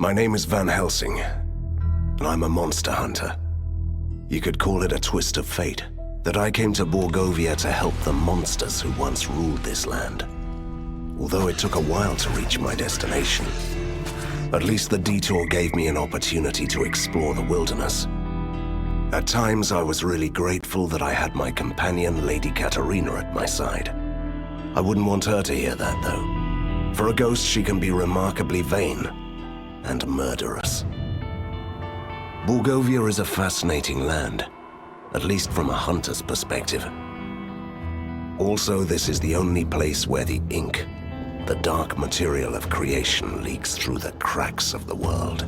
My name is Van Helsing, and I'm a monster hunter. You could call it a twist of fate, that I came to Borgovia to help the monsters who once ruled this land. Although it took a while to reach my destination, at least the detour gave me an opportunity to explore the wilderness. At times, I was really grateful that I had my companion, Lady Katerina, at my side. I wouldn't want her to hear that, though. For a ghost, she can be remarkably vain and murderous. Borgovia is a fascinating land, at least from a hunter's perspective. Also, this is the only place where the ink, the dark material of creation, leaks through the cracks of the world.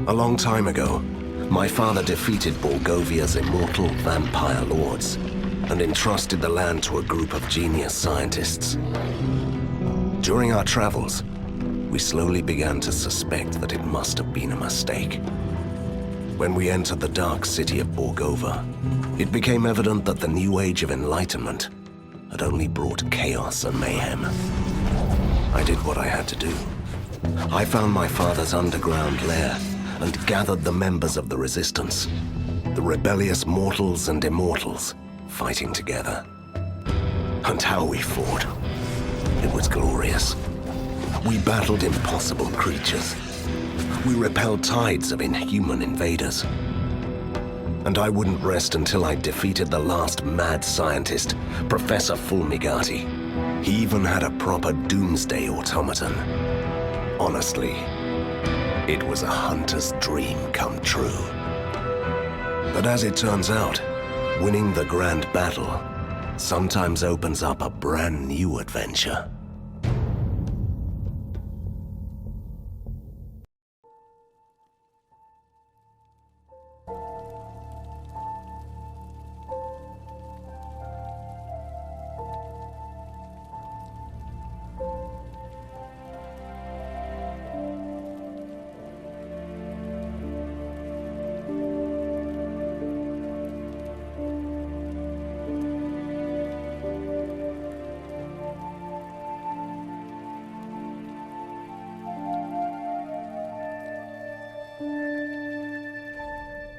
A long time ago, my father defeated Borgovia's immortal vampire lords and entrusted the land to a group of genius scientists. During our travels, we slowly began to suspect that it must have been a mistake. When we entered the dark city of Borgova, it became evident that the new age of enlightenment had only brought chaos and mayhem. I did what I had to do. I found my father's underground lair and gathered the members of the Resistance, the rebellious mortals and immortals, fighting together. And how we fought. It was glorious. We battled impossible creatures. We repelled tides of inhuman invaders. And I wouldn't rest until I defeated the last mad scientist, Professor Fulmigati. He even had a proper doomsday automaton. Honestly, it was a hunter's dream come true. But as it turns out, winning the grand battle sometimes opens up a brand new adventure.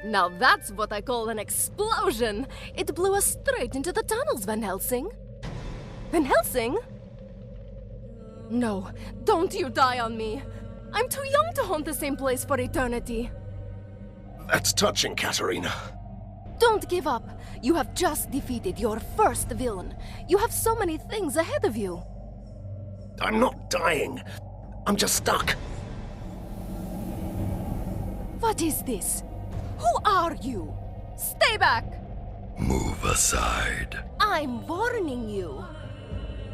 Now that's what I call an explosion! It blew us straight into the tunnels, Van Helsing. Van Helsing? No, don't you die on me. I'm too young to haunt the same place for eternity. That's touching, Katerina. Don't give up. You have just defeated your first villain. You have so many things ahead of you. I'm not dying. I'm just stuck. What is this? Who are you? Stay back! Move aside. I'm warning you.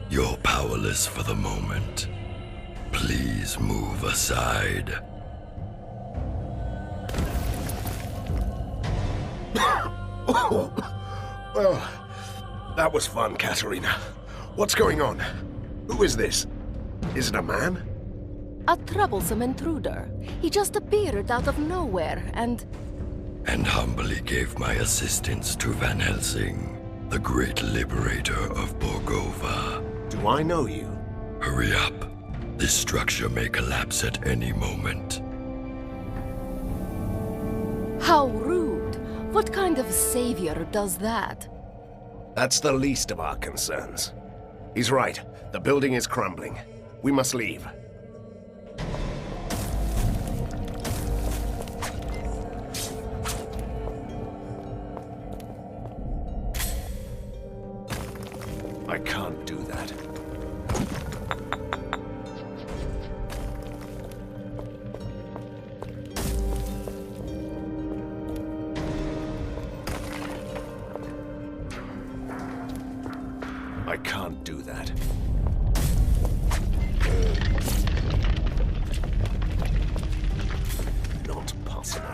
You're powerless for the moment. Please move aside. Well, that was fun, Katerina. What's going on? Who is this? Is it a man? A troublesome intruder. He just appeared out of nowhere and humbly gave my assistance to Van Helsing, the great liberator of Borgova. Do I know you? Hurry up. This structure may collapse at any moment. how rude. What kind of savior does that? That's the least of our concerns. He's right. The building is crumbling. We must leave. I can't do that. I can't do that. Not possible.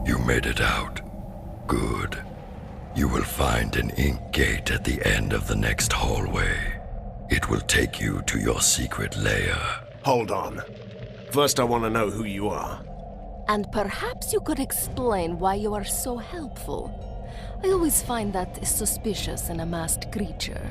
You made it out. Good. You will find an ink gate at the end of the next hallway. It will take you to your secret lair. Hold on. First, I want to know who you are. And perhaps you could explain why you are so helpful. I always find that suspicious in a masked creature.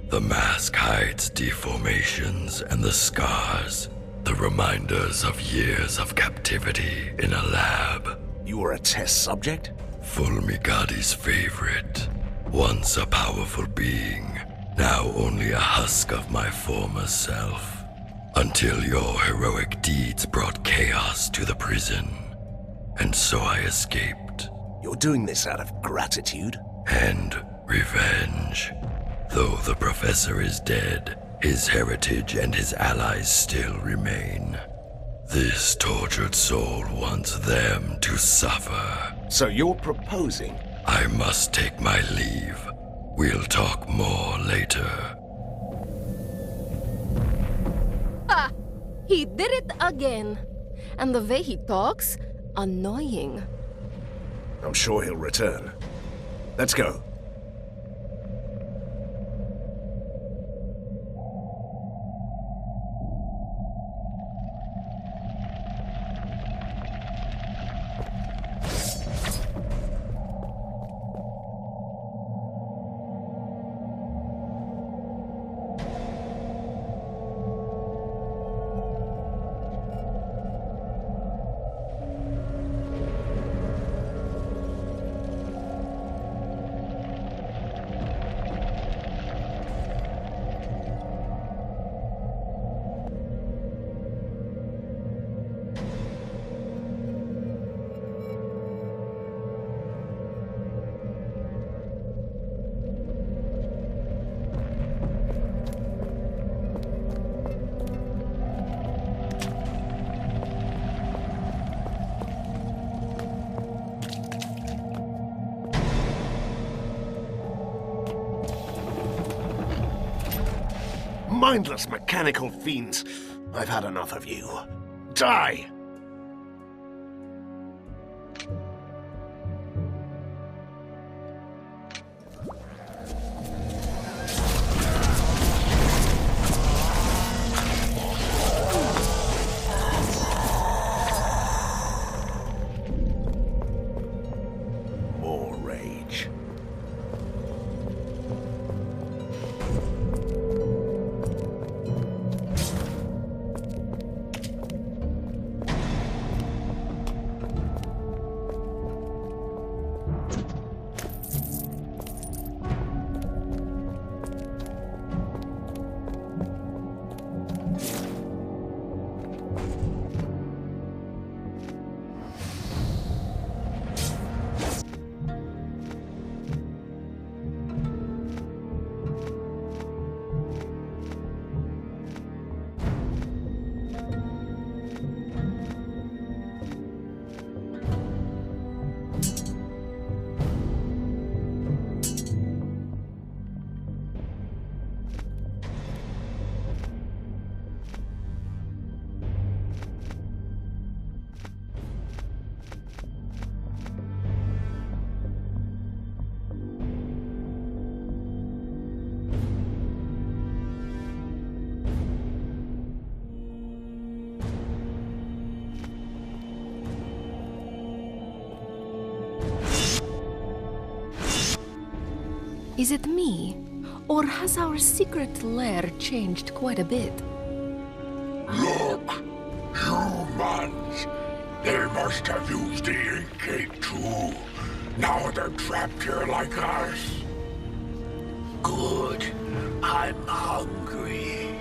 The mask hides deformations and the scars, the reminders of years of captivity in a lab. You were a test subject? Fulmigadi's favorite. Once a powerful being, now only a husk of my former self. Until your heroic deeds brought chaos to the prison. And so I escaped. You're doing this out of gratitude? And revenge. Though the professor is dead, his heritage and his allies still remain. This tortured soul wants them to suffer. So you're proposing? I must take my leave. We'll talk more later. Ah! He did it again. And the way he talks, annoying. I'm sure he'll return. Let's go. Mindless mechanical fiends. I've had enough of you. Die! More rage. Is it me? Or has our secret lair changed quite a bit? Look! Humans! They must have used the ink gate too. Now they're trapped here like us. Good. I'm hungry.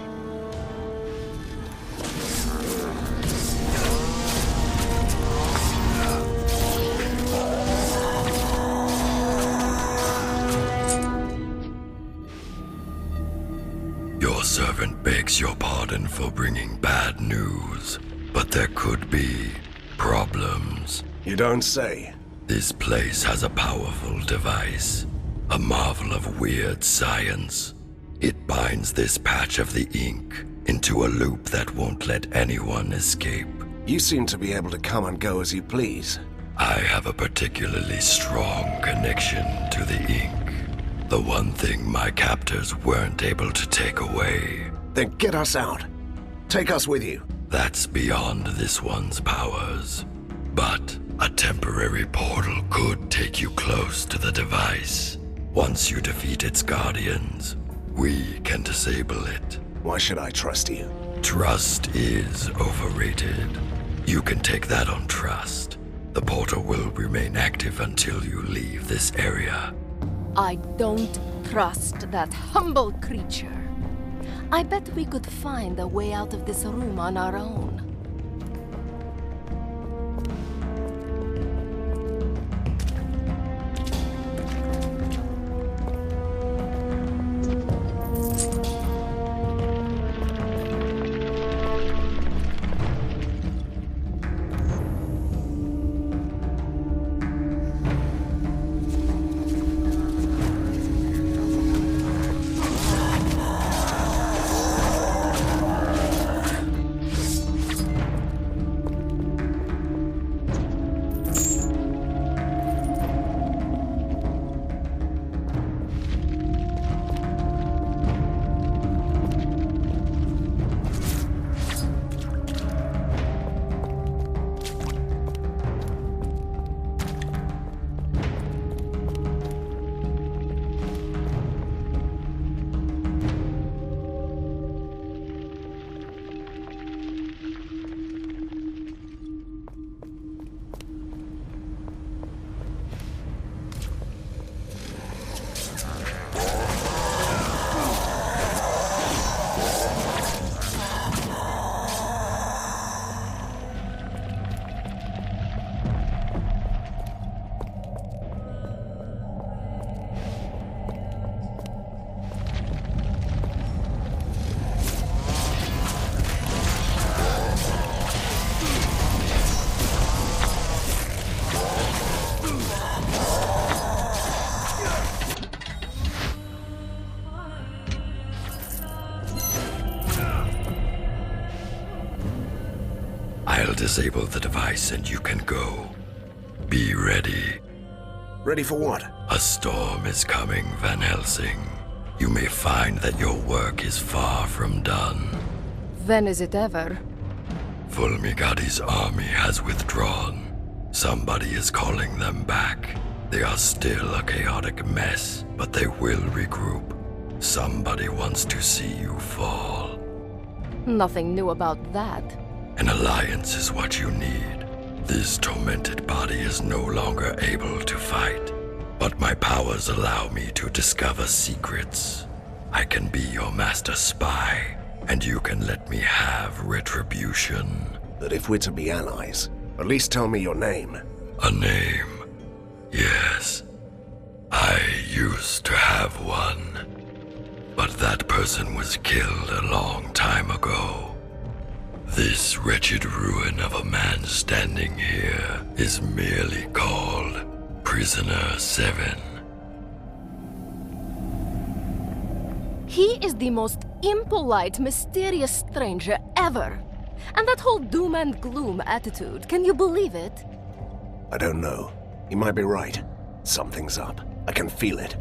Your servant begs your pardon for bringing bad news, but there could be problems. You don't say. This place has a powerful device, a marvel of weird science. It binds this patch of the ink into a loop that won't let anyone escape. You seem to be able to come and go as you please. I have a particularly strong connection to the ink. The one thing my captors weren't able to take away. Then get us out. Take us with you. That's beyond this one's powers. But a temporary portal could take you close to the device. Once you defeat its guardians, we can disable it. Why should I trust you? Trust is overrated. You can take that on trust. The portal will remain active until you leave this area. I don't trust that humble creature. I bet we could find a way out of this room on our own. I'll disable the device and you can go. Be ready. Ready for what? A storm is coming, Van Helsing. You may find that your work is far from done. When is it ever? Fulmigadi's army has withdrawn. Somebody is calling them back. They are still a chaotic mess, but they will regroup. Somebody wants to see you fall. Nothing new about that. An alliance is what you need. This tormented body is no longer able to fight, but my powers allow me to discover secrets. I can be your master spy, and you can let me have retribution. That if we're to be allies, at least tell me your name. A name? Yes. I used to have one, but that person was killed a long time ago. This wretched ruin of a man standing here is merely called Prisoner 7. He is the most impolite, mysterious stranger ever. And that whole doom and gloom attitude, can you believe it? I don't know. You might be right. Something's up. I can feel it.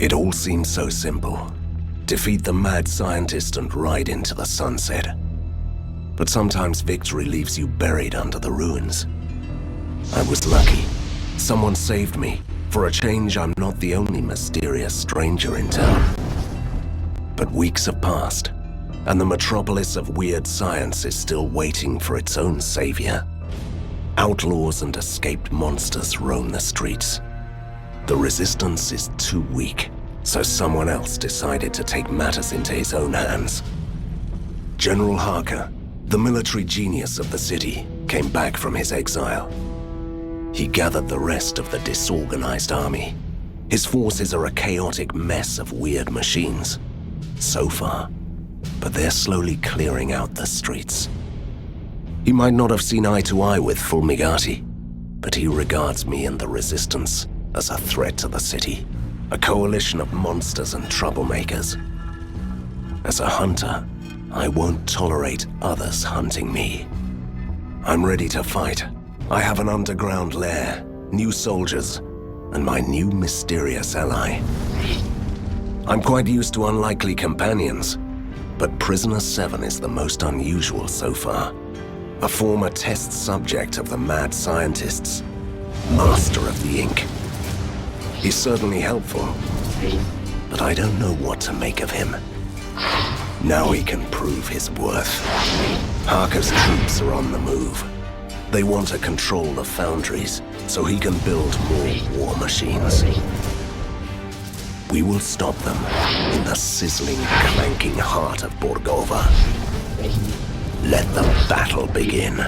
It all seems so simple. Defeat the mad scientist and ride into the sunset. But sometimes victory leaves you buried under the ruins. I was lucky. Someone saved me. For a change, I'm not the only mysterious stranger in town. But weeks have passed, and the metropolis of weird science is still waiting for its own savior. Outlaws and escaped monsters roam the streets. The resistance is too weak, so someone else decided to take matters into his own hands. General Harker, the military genius of the city, came back from his exile. He gathered the rest of the disorganized army. His forces are a chaotic mess of weird machines. So far, but they're slowly clearing out the streets. He might not have seen eye to eye with Fulmigati, but he regards me and the Resistance as a threat to the city, a coalition of monsters and troublemakers. As a hunter, I won't tolerate others hunting me. I'm ready to fight. I have an underground lair, new soldiers, and my new mysterious ally. I'm quite used to unlikely companions, but Prisoner 7 is the most unusual so far. A former test subject of the mad scientists, master of the ink. He's certainly helpful, but I don't know what to make of him. Now he can prove his worth. Harker's troops are on the move. They want to control the foundries so he can build more war machines. We will stop them in the sizzling, clanking heart of Borgova. Let the battle begin.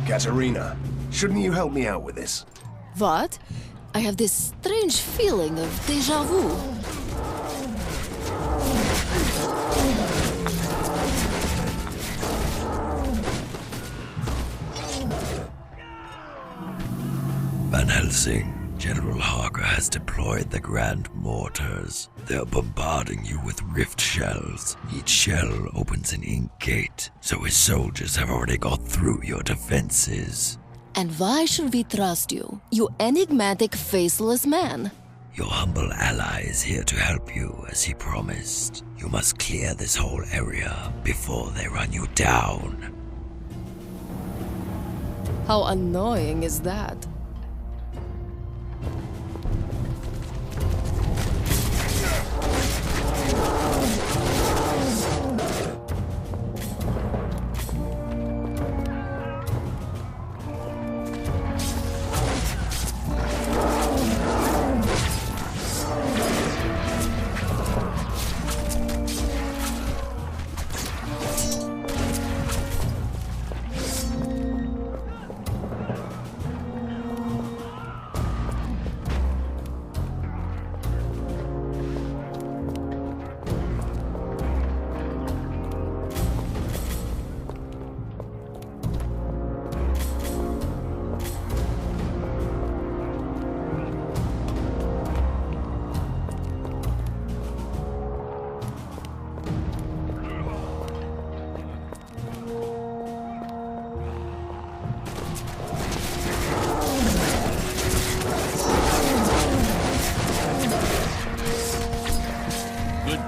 Katerina, shouldn't you help me out with this? What? I have this strange feeling of déjà vu. Van Helsing, General Harker has deployed the Grand Mortars. They're bombarding you with rift shells. Each shell opens an ink gate, so his soldiers have already got through your defenses. And why should we trust you, you enigmatic, faceless man? Your humble ally is here to help you, as he promised. You must clear this whole area before they run you down. How annoying is that?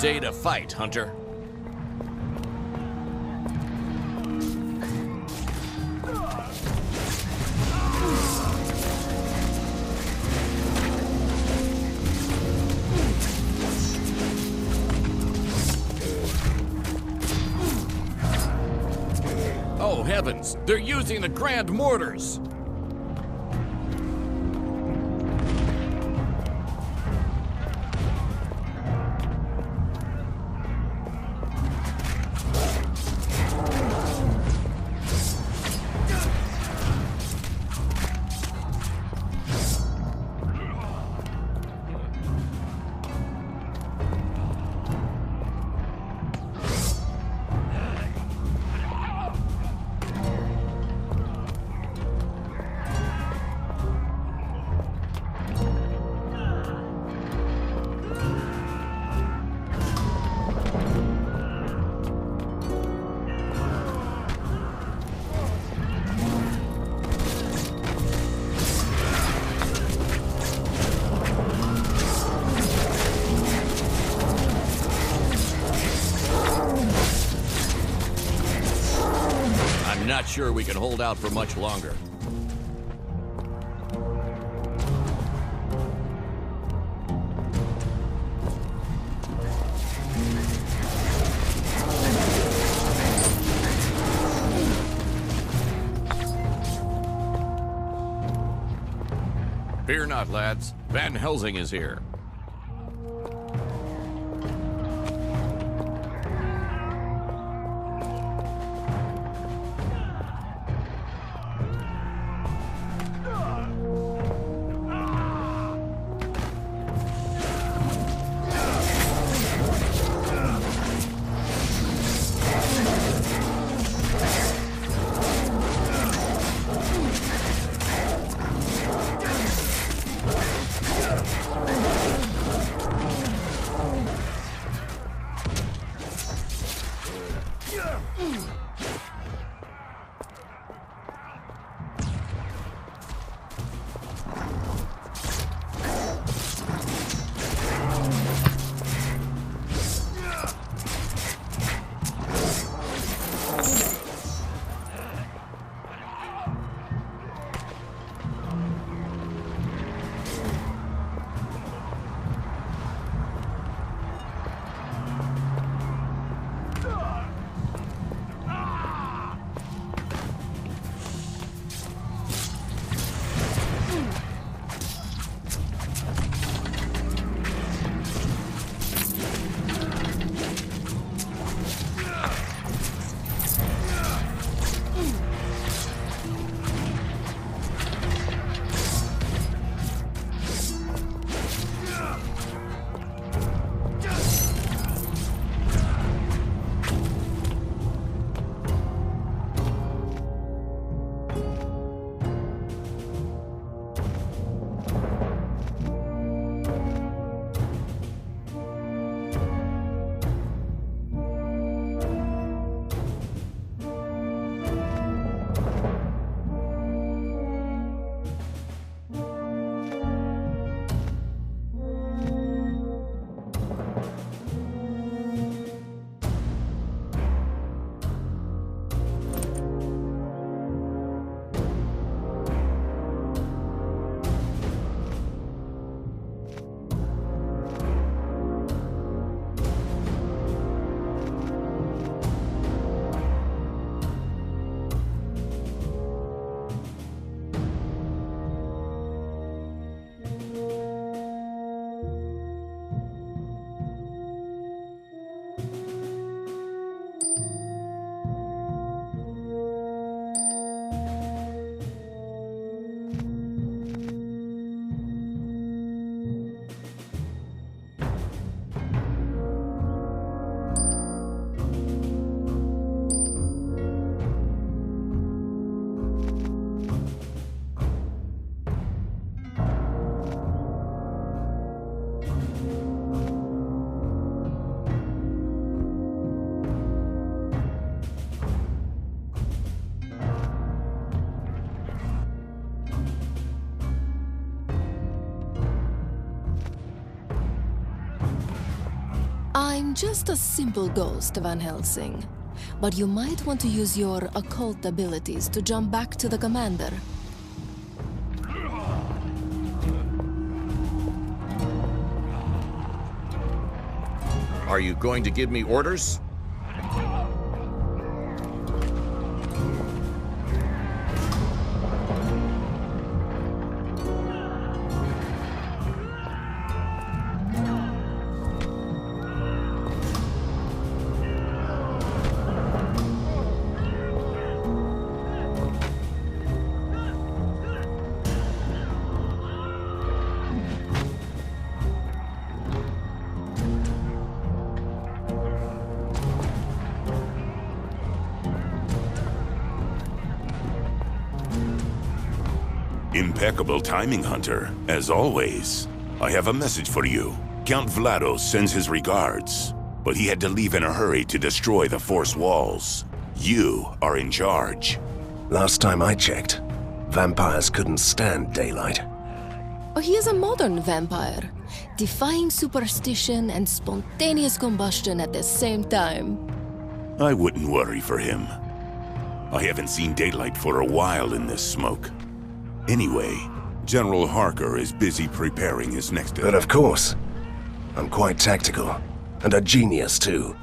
Day to fight, Hunter. heavens! They're using the grand mortars! I'm not sure we can hold out for much longer. Fear not, lads. Van Helsing is here. I'm just a simple ghost, Van Helsing. But you might want to use your occult abilities to jump back to the commander. Are you going to give me orders? Impeccable timing, Hunter, as always. I have a message for you. Count Vlados sends his regards, but he had to leave in a hurry to destroy the Force walls. You are in charge. Last time I checked, vampires couldn't stand daylight. Oh, he is a modern vampire, defying superstition and spontaneous combustion at the same time. I wouldn't worry for him. I haven't seen daylight for a while in this smoke. Anyway, General Harker is busy preparing his next... But of course, I'm quite tactical, and a genius too.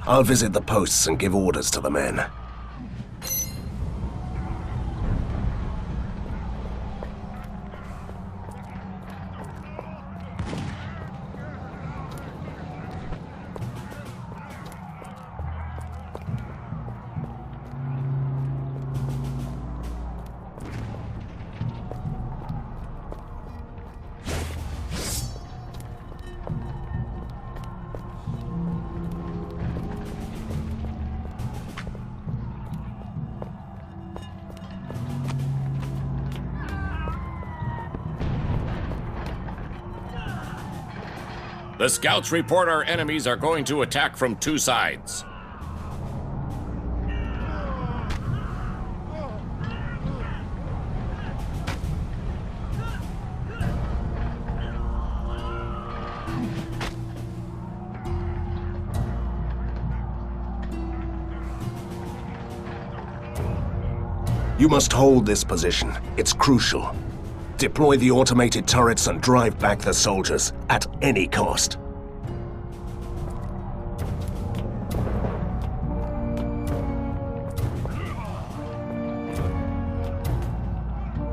I'll visit the posts and give orders to the men. The scouts report our enemies are going to attack from two sides. You must hold this position. It's crucial. Deploy the automated turrets and drive back the soldiers at any cost.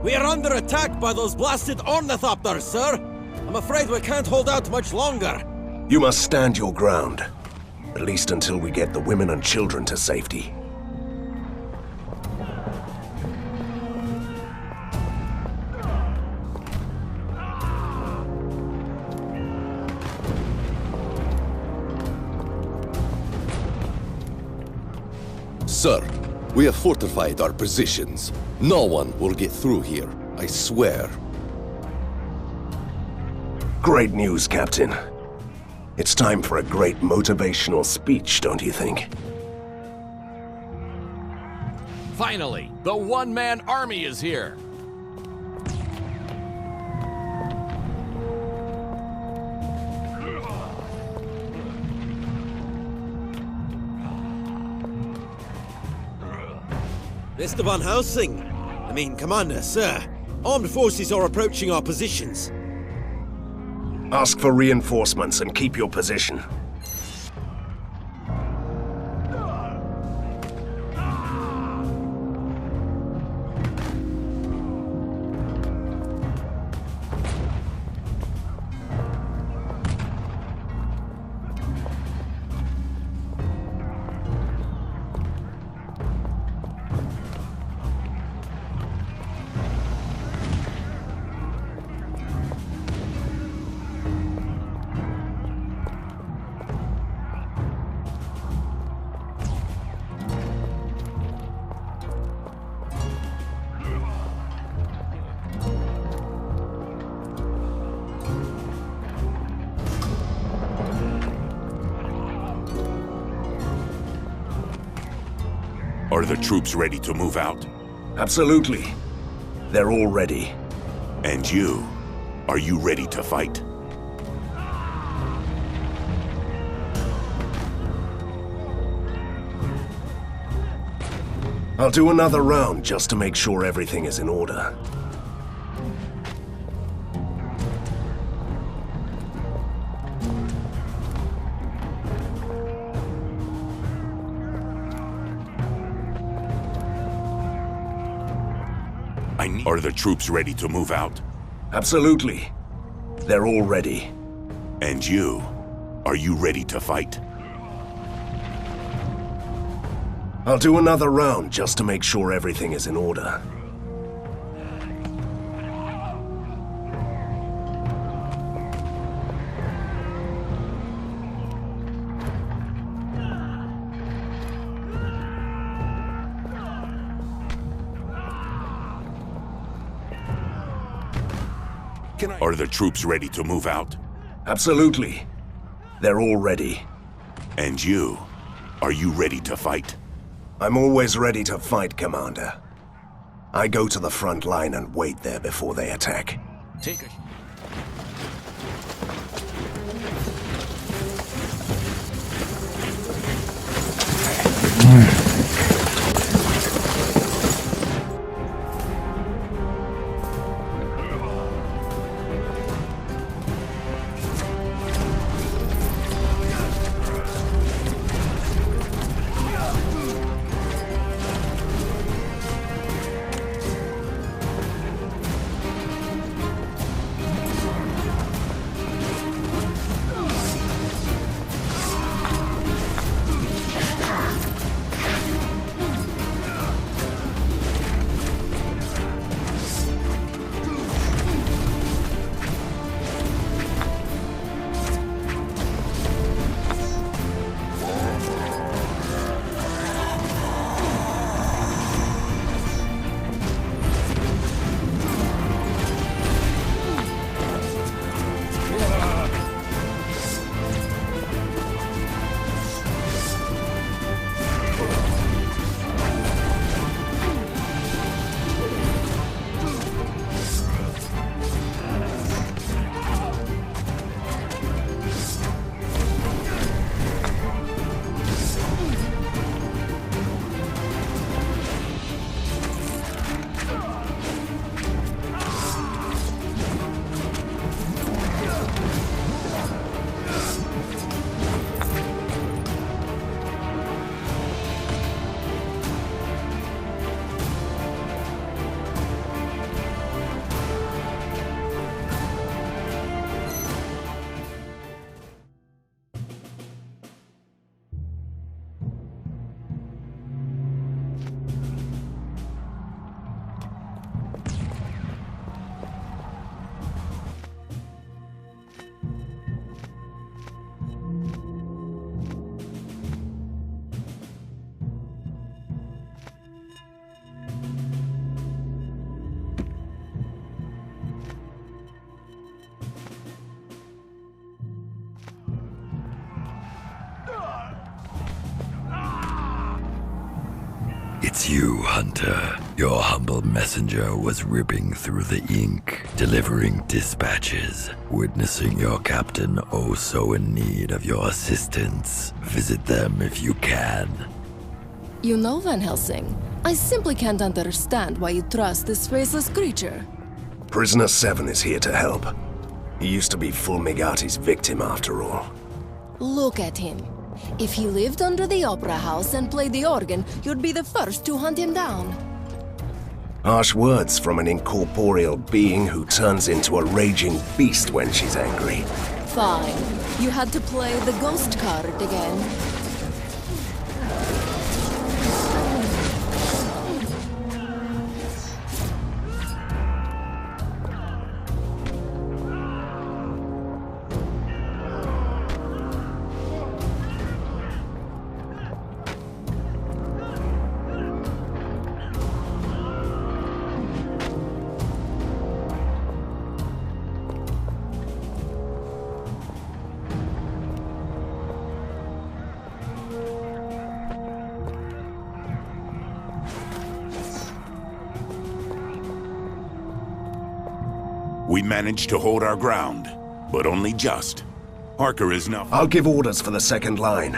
We are under attack by those blasted ornithopters, sir! I'm afraid we can't hold out much longer. You must stand your ground. At least until we get the women and children to safety. Sir, we have fortified our positions. No one will get through here, I swear. Great news, Captain. It's time for a great motivational speech, don't you think? Finally, the one-man army is here. Mr. Van Helsing! I mean, Commander, sir. Armed forces are approaching our positions. Ask for reinforcements and keep your position. Are the troops ready to move out? Absolutely. They're all ready. And you? Are you ready to fight? I'll do another round just to make sure everything is in order. Are the troops ready to move out? Absolutely. They're all ready. And you? Are you ready to fight? I'll do another round just to make sure everything is in order. Are the troops ready to move out? Absolutely. They're all ready. And you? Are you ready to fight? I'm always ready to fight, Commander. I go to the front line and wait there before they attack. Take a... It's you, Hunter. Your humble messenger was ripping through the ink, delivering dispatches, witnessing your captain oh so in need of your assistance. Visit them if you can. You know, Van Helsing, I simply can't understand why you trust this faceless creature. Prisoner 7 is here to help. He used to be Fulmigati's victim after all. Look at him. If he lived under the opera house and played the organ, you'd be the first to hunt him down. Harsh words from an incorporeal being who turns into a raging beast when she's angry. Fine. You had to play the ghost card again. We managed to hold our ground, but only just. Harker is now... I'll give orders for the second line.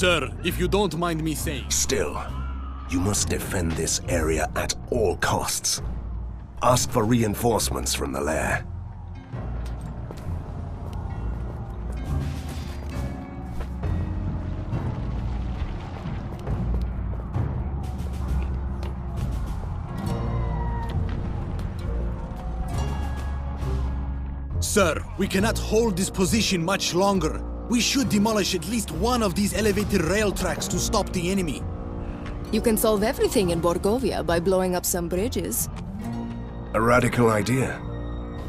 Sir, if you don't mind me saying... Still, you must defend this area at all costs. Ask for reinforcements from the lair. Sir, we cannot hold this position much longer. We should demolish at least one of these elevated rail tracks to stop the enemy. You can solve everything in Borgovia by blowing up some bridges. A radical idea.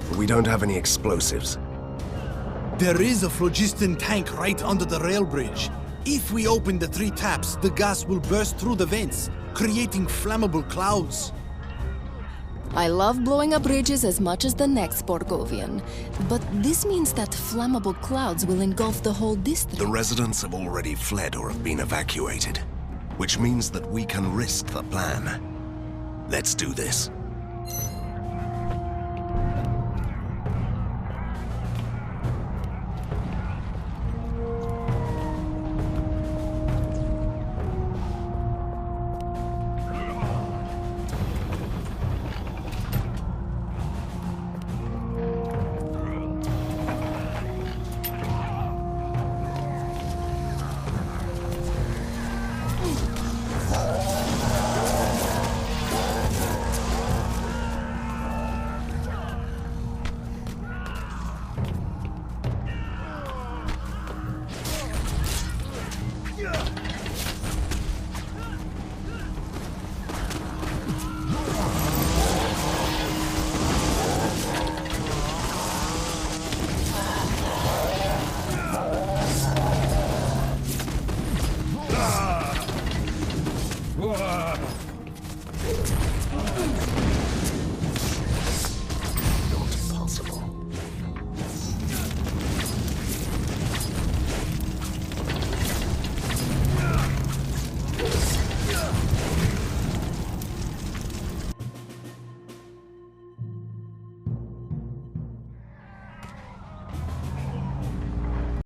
But we don't have any explosives. There is a phlogiston tank right under the rail bridge. If we open the 3 taps, the gas will burst through the vents, creating flammable clouds. I love blowing up bridges as much as the next Borgovian, but this means that flammable clouds will engulf the whole district. The residents have already fled or have been evacuated, which means that we can risk the plan. Let's do this. Yeah.